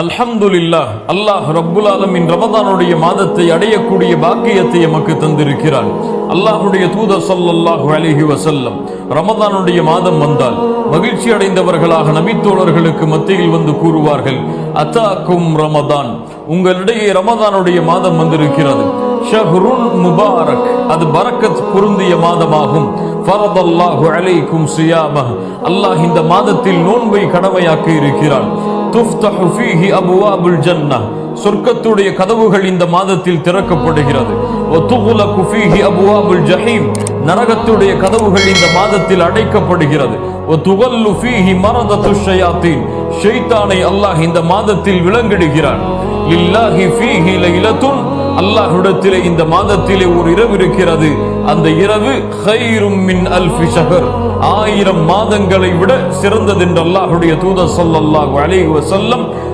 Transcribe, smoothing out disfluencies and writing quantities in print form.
அல்ஹம்துலில்லாஹ். அல்லாஹ் ரப்புல் ஆலமீன் ரமதானுடைய மாதத்தை அடையக்கூடிய பாக்கியத்தை எமக்கு தந்திருக்கிறான். அல்லாஹ்வுடைய தூதர் ஸல்லல்லாஹு அலைஹி வஸல்லம் ரமதானுடைய மாதம் வந்தால் மகிழ்ச்சி அடைந்தவர்களாக நபித்தோழர்களுக்கு மத்தியில் வந்து கூறுவார்கள், அதாக்கும் ரமதான், உங்களிடையே ரமதானுடைய மாதம் வந்திருக்கிறது. ஷஹ்ருன் முபாரக், அது பரக்கத் பொருந்திய மாதமாகும். ஃபரதல்லாஹு அலைக்கும் சியாமஹ், அல்லாஹ் இந்த மாதத்தில் நோன்பை கடமையாக்கி இருக்கிறான். துஃப்தஹு ஃபீஹி அபுவாபுல் ஜன்னஹ், சொர்க்கத்துடைய கதவுகள் இந்த மாதத்தில் திறக்கப்படுகிறது. வ துக்லகு ஃபீஹி அபுவாபுல் ஜஹீம், நரகத்துடைய கதவுகள் இந்த மாதத்தில் அடைக்கப்படுகிறது. வ துகல்லு ஃபீஹி மரதத்து ஷயாத்தீன், ஷைத்தானை அல்லாஹ் இந்த மாதத்தில் விலங்கிடுகிறான். லில்லாஹி ஃபீஹி லைலத்துன், அல்லாஹ்விடத்திலே இந்த மாதத்திலே ஒரு இரவு இருக்கிறது. அந்த இரவு கைரும் மின் அல்ஃபி ஷஹர், 1000 மாதங்களை விட சிறந்தது என்று அல்லாஹ்வுடைய தூதர் ஸல்லல்லாஹு அலைஹி வஸல்லம்